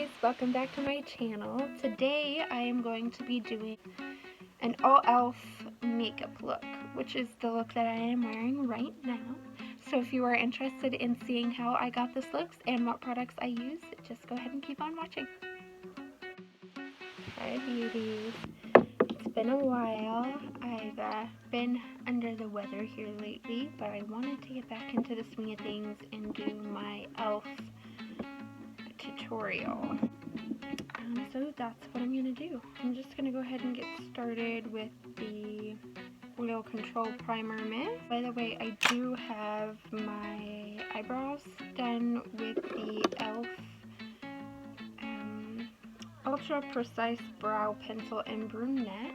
beauties, welcome back to my channel. Today I am going to be doing an all elf makeup look, which is the look that I am wearing right now. So if you are interested in seeing how I got this look and what products I use, just go ahead and keep on watching. Hi beauties, it's been a while. I've been under the weather here lately, but I wanted to get back into the swing of things and do my elf tutorial. So that's what I'm going to do. I'm just going to go ahead and get started with the Oil Control Primer Mist. By the way, I do have my eyebrows done with the e.l.f. Ultra Precise Brow Pencil in Brunette.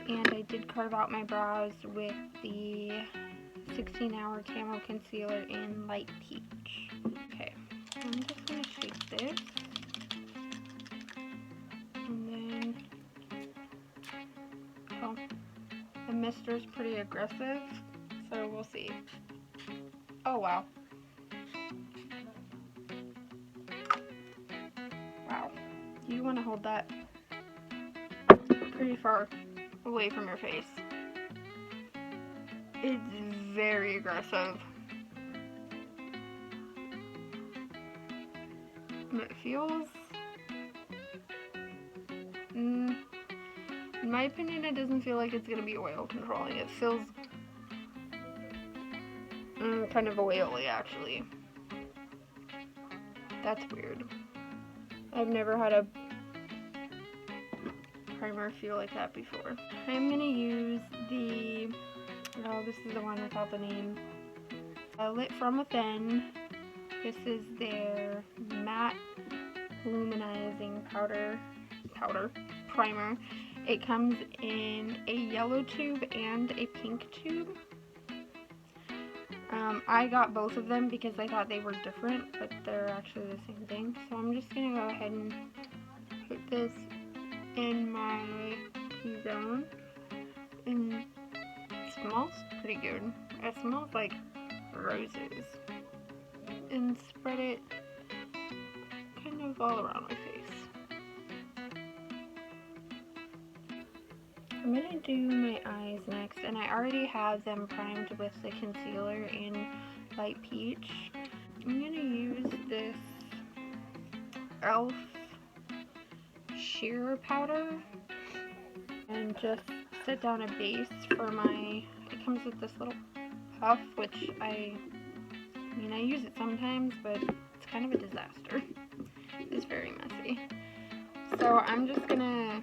And I did carve out my brows with the 16-Hour Camo Concealer in Light Peach. Okay, I'm just going to shake this. And then, oh, the mister is pretty aggressive, so we'll see. Oh wow. Wow. You want to hold that pretty far away from your face. It's very aggressive. And it feels, in my opinion, it doesn't feel like it's going to be oil controlling. It feels kind of oily, actually. That's weird. I've never had a primer feel like that before. I'm going to use the, oh, this is the one without the name, Lit From Within. This is their matte luminizing powder primer. It comes in a yellow tube and a pink tube. I got both of them because I thought they were different, but they're actually the same thing. So I'm just going to go ahead and put this in my T-zone. And it smells pretty good. It smells like roses. And spread it kind of all around my face. I'm going to do my eyes next, and I already have them primed with the concealer in Light Peach. I'm going to use this e.l.f. sheer powder and just set down a base for my, it comes with this little puff, which I use it sometimes, but it's kind of a disaster. It's very messy. So I'm just going to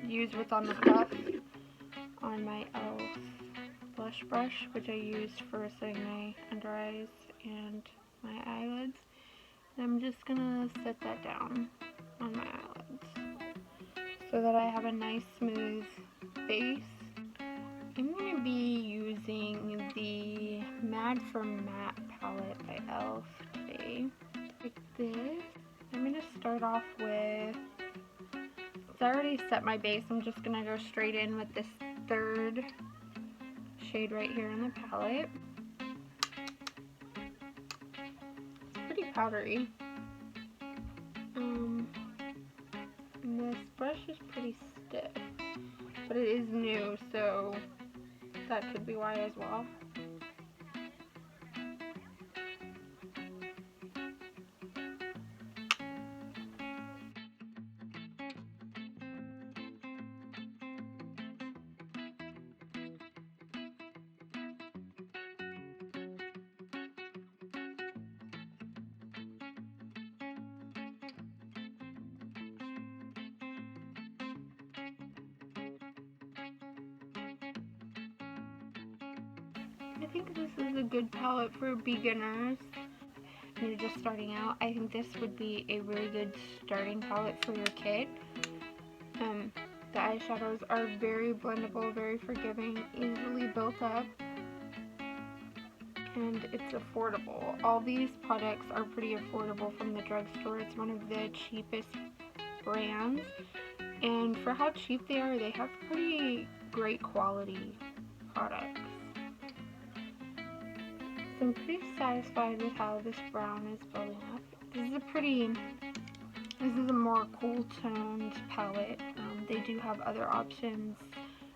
use what's on the puff on my e.l.f. blush brush, which I use for setting my under eyes and my eyelids. And I'm just gonna set that down on my eyelids so that I have a nice smooth base. I'm going to be using the Mad for Matte palette by e.l.f. today. Like this. I'm going to start off with, I already set my base, I'm just going to go straight in with this third shade right here in the palette. It's pretty powdery. And this brush is pretty stiff, but it is new, so that could be why as well. I think this is a good palette for beginners. When you're just starting out, I think this would be a really good starting palette for your kit. The eyeshadows are very blendable, very forgiving, easily built up, and it's affordable. All these products are pretty affordable from the drugstore. It's one of the cheapest brands, and for how cheap they are, they have pretty great quality products. So I'm pretty satisfied with how this brown is building up. This is a this is a more cool toned palette. They do have other options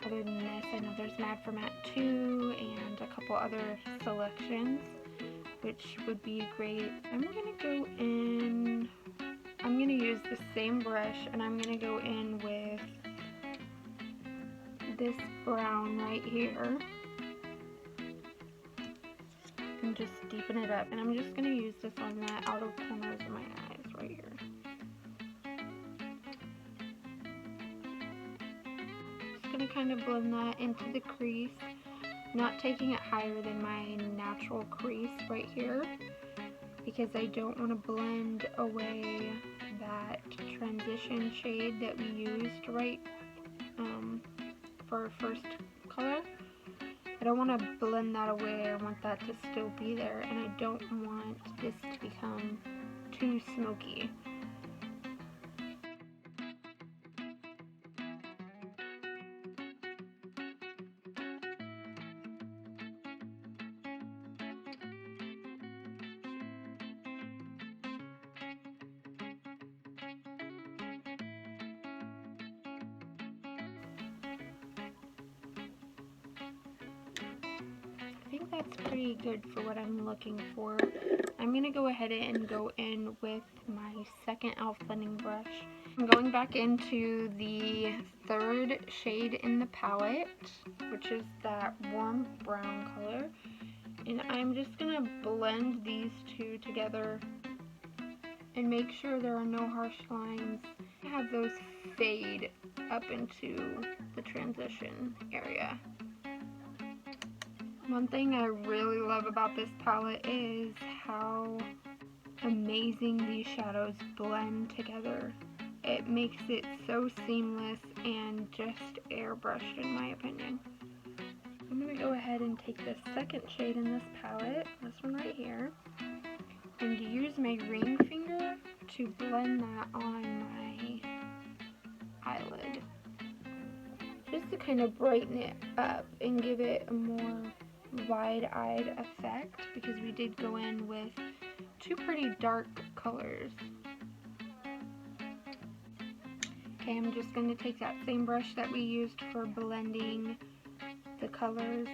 other than this. I know there's Mad for Matte 2 and a couple other selections, which would be great. I'm gonna use the same brush, and I'm gonna go in with this brown right here and just deepen it up. And I'm just gonna use this on the outer corners of my eyes right here. Just gonna kind of blend that into the crease, not taking it higher than my natural crease right here, because I don't want to blend away that transition shade that we used for our first color. I don't want to blend that away. I want that to still be there, and I don't want this to become too smoky. I think that's pretty good for what I'm looking for. I'm going to go ahead and go in with my second e.l.f. blending brush. I'm going back into the third shade in the palette, which is that warm brown color. And I'm just going to blend these two together and make sure there are no harsh lines. Have those fade up into the transition area. One thing I really love about this palette is how amazing these shadows blend together. It makes it so seamless and just airbrushed, in my opinion. I'm going to go ahead and take the second shade in this palette, this one right here, and use my ring finger to blend that on my eyelid, just to kind of brighten it up and give it a more wide-eyed effect, because we did go in with two pretty dark colors. Okay, I'm just going to take that same brush that we used for blending the colors,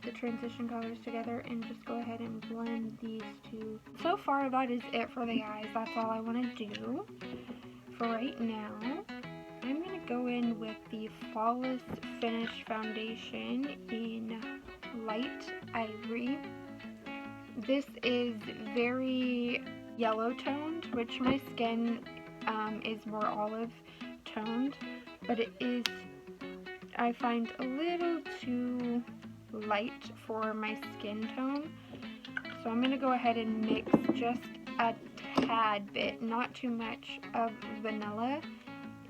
the transition colors together, and just go ahead and blend these two. So far, that is it for the eyes. That's all I want to do for right now. I'm going to go in with the Flawless Finish Foundation in Light Ivory. This is very yellow toned, which my skin is more olive toned, but it is, I find, a little too light for my skin tone. So I'm going to go ahead and mix just a tad bit, not too much, of vanilla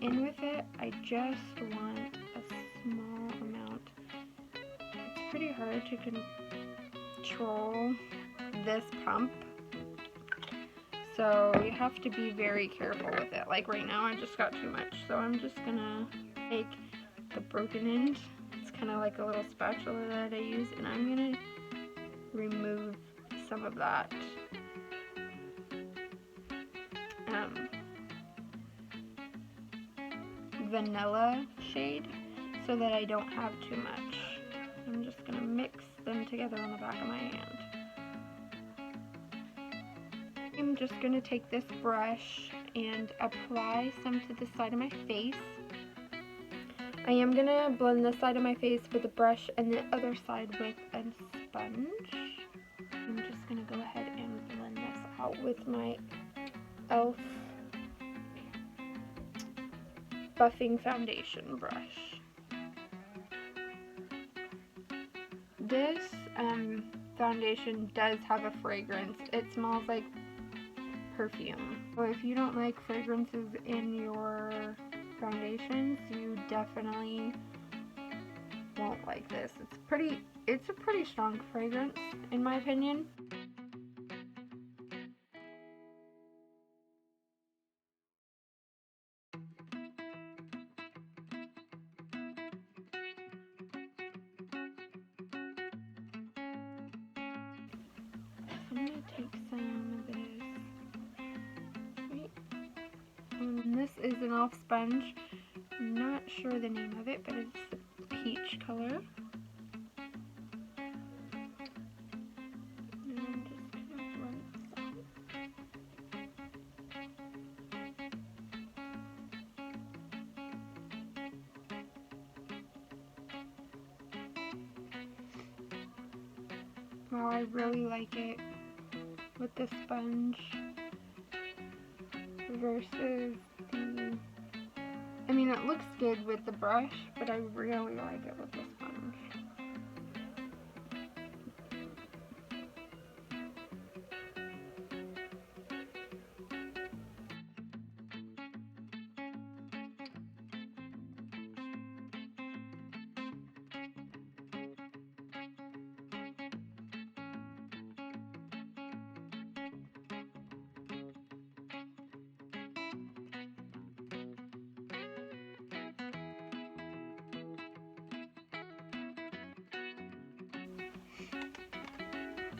in with it. I just want a small amount. It's pretty hard to control this pump, so you have to be very careful with it. Like right now I just got too much, so I'm just gonna take the broken end, it's kind of like a little spatula that I use, and I'm gonna remove some of that vanilla shade so that I don't have too much. I'm just gonna mix them together on the back of my hand. I'm just going to take this brush and apply some to the side of my face. I am going to blend this side of my face with a brush and the other side with a sponge. I'm just going to go ahead and blend this out with my e.l.f. buffing foundation brush. This foundation does have a fragrance. It smells like perfume. So if you don't like fragrances in your foundations, you definitely won't like this. It's a pretty strong fragrance, in my opinion. I'm gonna take some of this is an e.l.f. sponge. I'm not sure the name of it, but it's peach color. And I'm just gonna run this out. Wow, I really like it with the sponge versus the, I mean, it looks good with the brush, but I really like it with the sponge.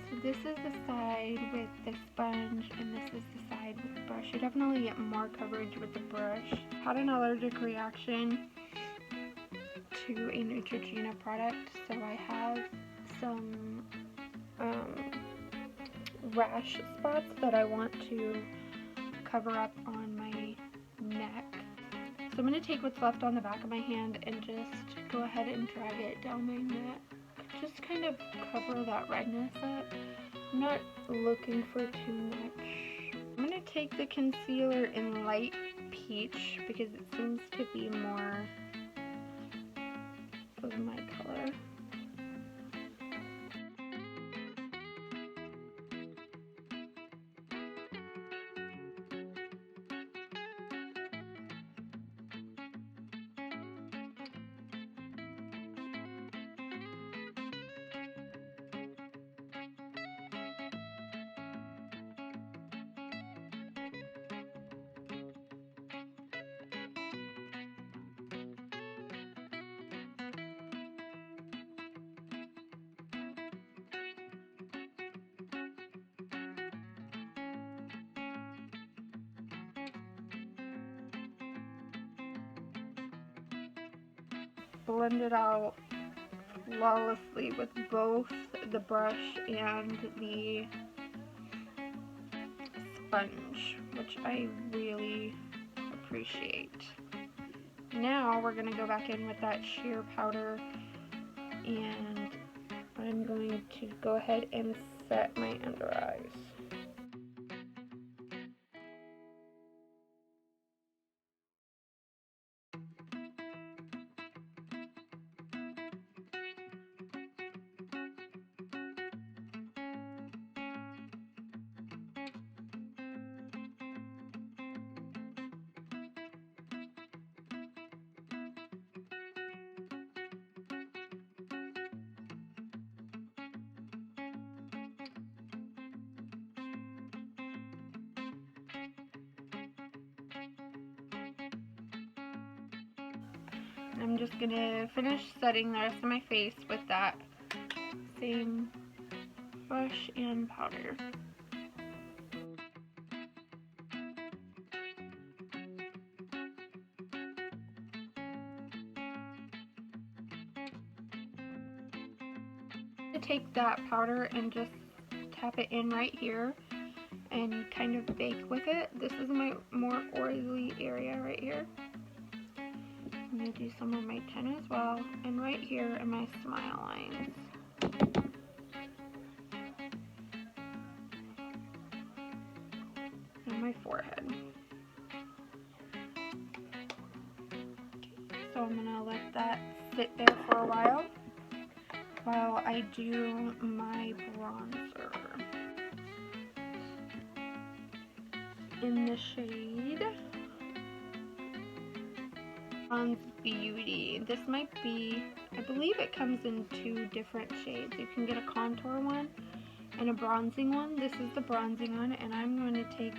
So this is the side with the sponge, and this is the side with the brush. You definitely get more coverage with the brush. Had an allergic reaction to a Neutrogena product, so I have some rash spots that I want to cover up on my neck. So I'm going to take what's left on the back of my hand and just go ahead and drag it down my neck. Just kind of cover that redness up. I'm not looking for too much. I'm going to take the concealer in light peach because it seems to be more of my color. Blend it out flawlessly with both the brush and the sponge, which I really appreciate. Now we're going to go back in with that sheer powder, and I'm going to go ahead and set my under eyes. I'm just going to finish setting the rest of my face with that same brush and powder. I'm going to take that powder and just tap it in right here and kind of bake with it. This is my more oily area right here. I'm going to do some on my chin as well, and right here in my smile lines. And my forehead. Okay, so I'm going to let that sit there for a while I do my bronzer. In the shade Beauty. This might be, I believe it comes in 2 different shades. You can get a contour one and a bronzing one. This is the bronzing one, and I'm going to take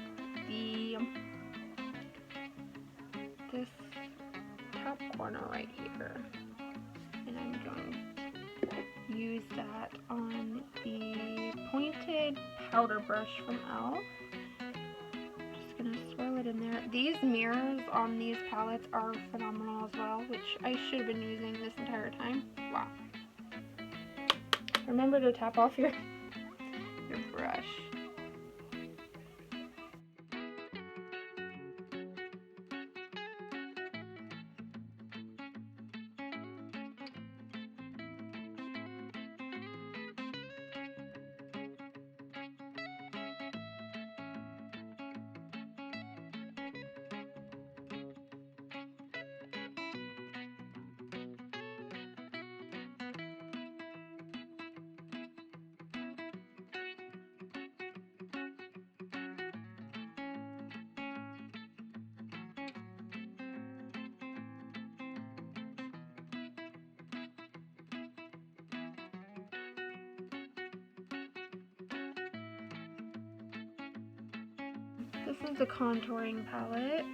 this top corner right here, and I'm going to use that on the pointed powder brush from e.l.f. Just going to swirl it in there. These mirrors on these palettes are phenomenal as well, which I should have been using this entire time. Wow. Remember to tap off your brush. This is a contouring palette.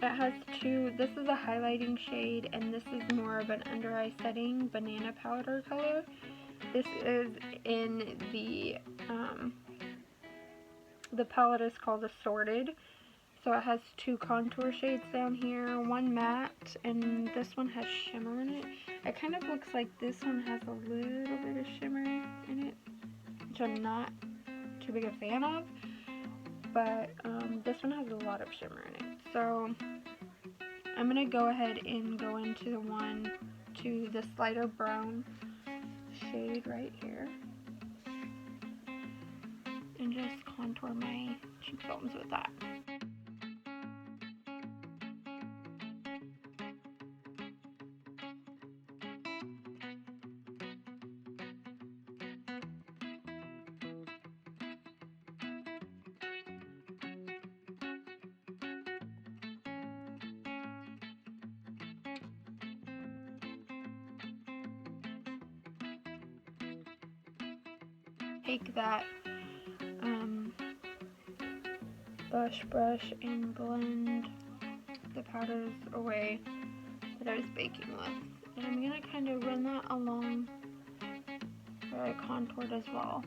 It has two. This is a highlighting shade, and this is more of an under eye setting banana powder color. This is in the palette is called Assorted. So it has two contour shades down here, one matte, and this one has shimmer in it. It kind of looks like this one has a little bit of shimmer in it, which I'm not too big a fan of, but this one has a lot of shimmer in it. So I'm going to go ahead and go into this lighter brown shade right here and just contour my cheekbones with that. Take that blush brush and blend the powders away that I was baking with. And I'm going to kind of run that along where I contoured as well.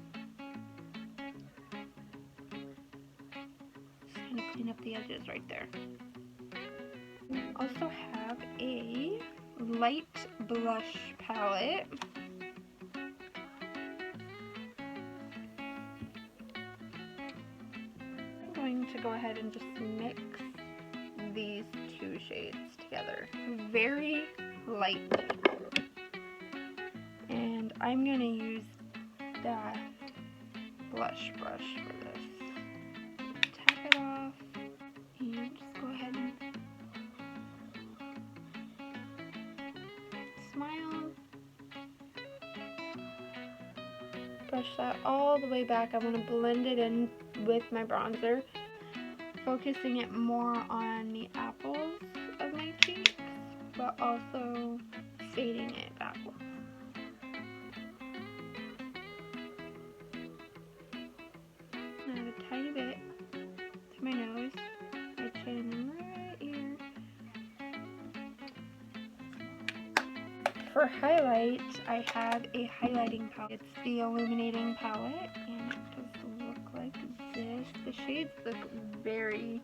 Just kind of clean up the edges right there. I also have a light blush palette. To go ahead and just mix these two shades together very lightly, and I'm going to use that blush brush for this. Tap it off and just go ahead and smile. Brush that all the way back. I'm going to blend it in with my bronzer, focusing it more on the apples of my cheeks, but also fading it back. Now a tiny bit to my nose, my chin right here. For highlight, I have a highlighting palette. It's the Illuminating palette, and it does look like this. The shades look very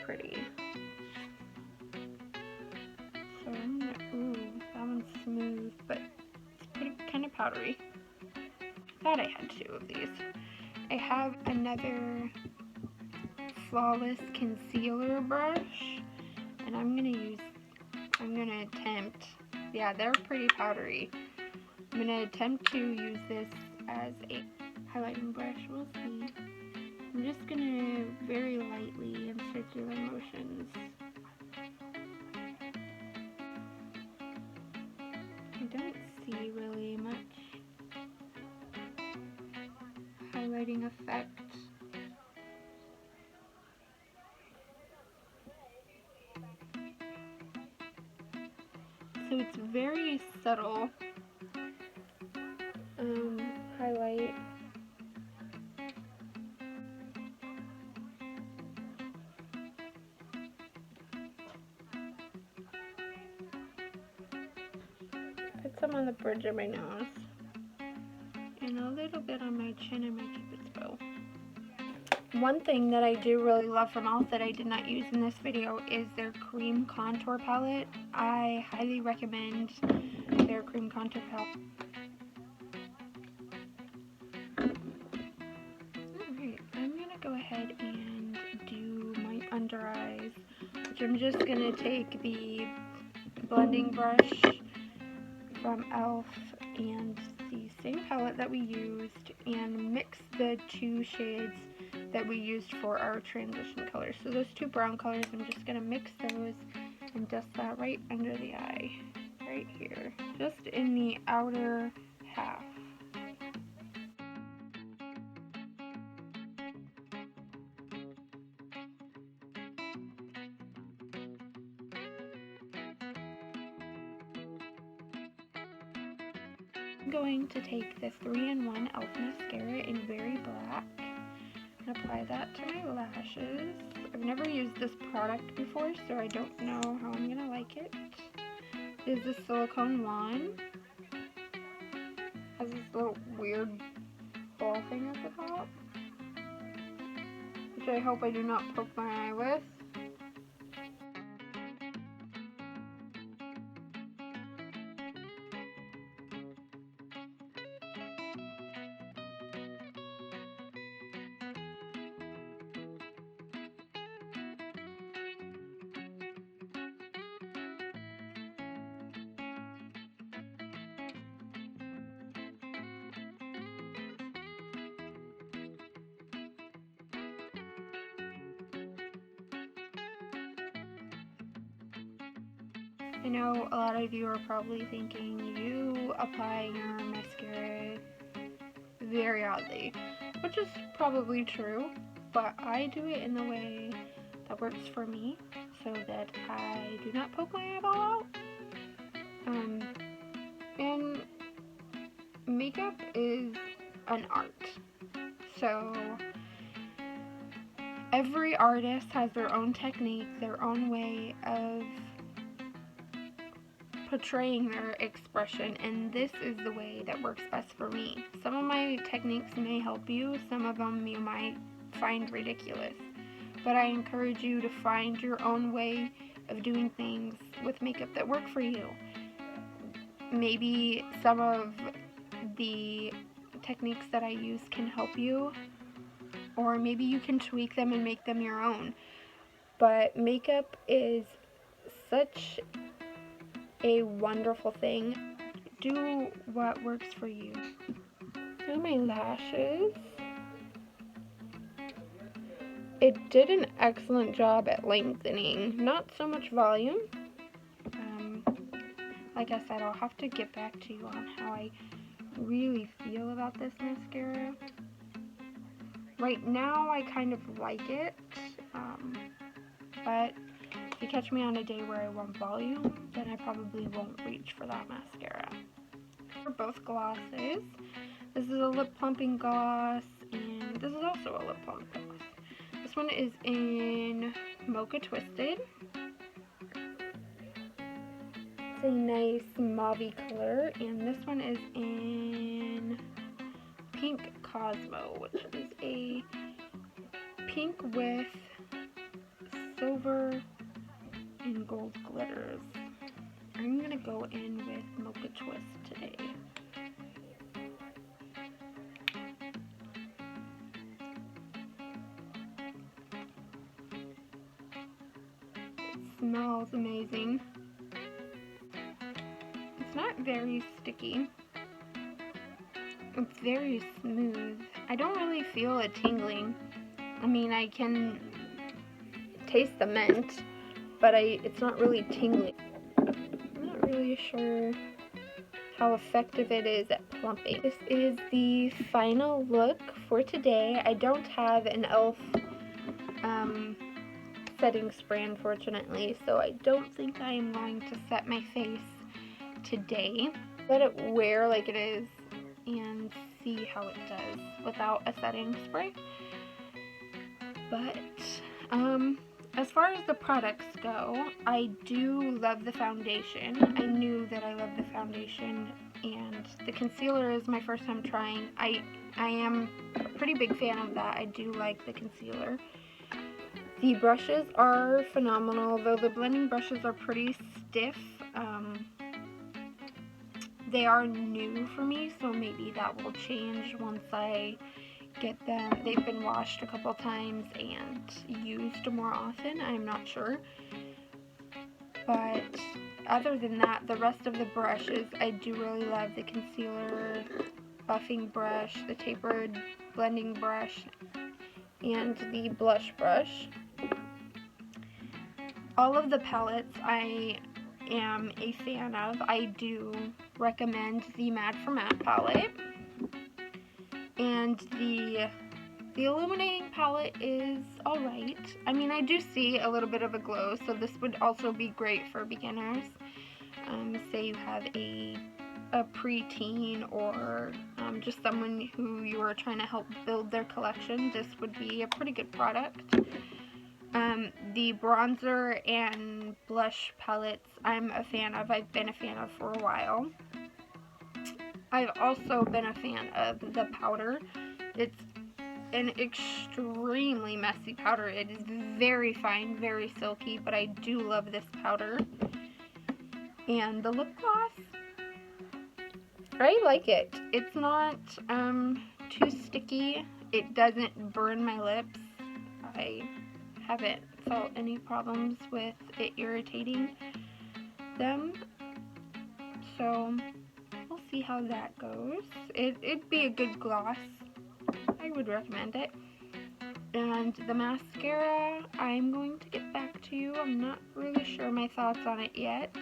pretty. So I'm gonna, ooh, that one's smooth, but it's pretty kind of powdery. Thought I had two of these. I have another Flawless concealer brush, and I'm gonna attempt, yeah, they're pretty powdery. I'm gonna attempt to use this as a highlighting brush. We'll see. I'm just gonna very lightly in circular motions. I don't see really much highlighting effect. So it's very subtle highlight. Put some on the bridge of my nose and a little bit on my chin and my cupid's bow. shadow. One thing that I do really love from e.l.f. that I did not use in this video is their cream contour palette. I highly recommend their cream contour palette. Alright, I'm going to go ahead and do my under eyes, which I'm just going to take the blending brush from e.l.f. and the same palette that we used and mix the two shades that we used for our transition colors. So those two brown colors, I'm just going to mix those and dust that right under the eye, right here, just in the outer half. I'm going to take the 3-in-1 e.l.f. mascara in Very Black and apply that to my lashes. I've never used this product before, so I don't know how I'm going to like it. It is a silicone wand. Has this little weird ball thing at the top, which I hope I do not poke my eye with. I know a lot of you are probably thinking you apply your mascara very oddly, which is probably true, but I do it in the way that works for me so that I do not poke my eyeball out. And makeup is an art, so every artist has their own technique, their own way of portraying their expression, and this is the way that works best for me. Some of my techniques may help you, some of them you might find ridiculous, but I encourage you to find your own way of doing things with makeup that work for you. Maybe some of the techniques that I use can help you, or maybe you can tweak them and make them your own. But makeup is such a wonderful thing. Do what works for you. Now my lashes. It did an excellent job at lengthening, not so much volume. Like I said, I'll have to get back to you on how I really feel about this mascara. Right now I kind of like it, but if you catch me on a day where I want volume, then I probably won't reach for that mascara. For both glosses, this is a lip plumping gloss, and this is also a lip plump gloss. This one is in Mocha Twisted. It's a nice mauve color, and this one is in Pink Cosmo, which is a pink with silver and gold glitters. I'm gonna go in with Mocha Twist today. It smells amazing. It's not very sticky. It's very smooth. I don't really feel a tingling. I mean, I can taste the mint, but it's not really tingling. I'm not really sure how effective it is at plumping. This is the final look for today. I don't have an e.l.f. setting spray, unfortunately, so I don't think I am going to set my face today. Let it wear like it is and see how it does without a setting spray. But as far as the products go, I do love the foundation. I knew that I loved the foundation and the concealer is my first time trying. I am a pretty big fan of that. I do like the concealer. The brushes are phenomenal, though the blending brushes are pretty stiff. They are new for me, so maybe that will change once I get them. They've been washed a couple times and used more often. I'm not sure. But other than that, the rest of the brushes, I do really love the concealer buffing brush, the tapered blending brush, and the blush brush. All of the palettes I am a fan of. I do recommend the Mad for Matte palette, and the Illuminating palette is alright. I mean, I do see a little bit of a glow, so this would also be great for beginners. Say you have a preteen or just someone who you are trying to help build their collection, this would be a pretty good product. The bronzer and blush palettes I'm a fan of. I've been a fan of for a while. I've also been a fan of the powder. It's an extremely messy powder. It is very fine, very silky, but I do love this powder. And the lip gloss, I like it. It's not too sticky. It doesn't burn my lips. I haven't felt any problems with it irritating them. So we'll see how that goes. It'd be a good gloss. I would recommend it. And the mascara, I'm going to get back to you. I'm not really sure my thoughts on it yet.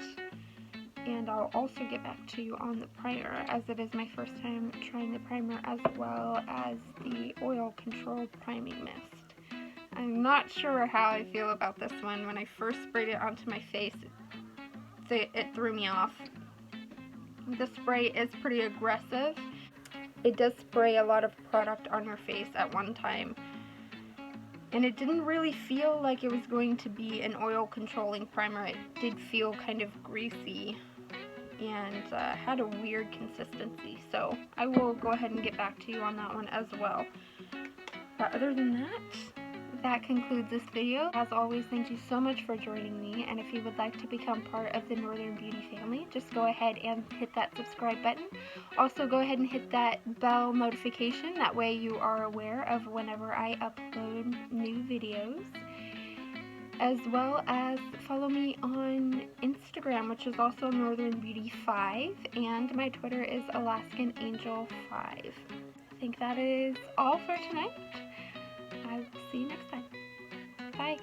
And I'll also get back to you on the primer, as it is my first time trying the primer, as well as the oil control priming mist. I'm not sure how I feel about this one. When I first sprayed it onto my face, it threw me off. The spray is pretty aggressive. It does spray a lot of product on your face at one time. And it didn't really feel like it was going to be an oil controlling primer. It did feel kind of greasy and had a weird consistency. So I will go ahead and get back to you on that one as well. But other than that, that concludes this video. As always, thank you so much for joining me, and if you would like to become part of the Northern Beauty family, just go ahead and hit that subscribe button. Also, go ahead and hit that bell notification, that way you are aware of whenever I upload new videos. As well as follow me on Instagram, which is also Northern Beauty 5, and my Twitter is Alaskan Angel 5. I think that is all for tonight. I will see you next time. Bye.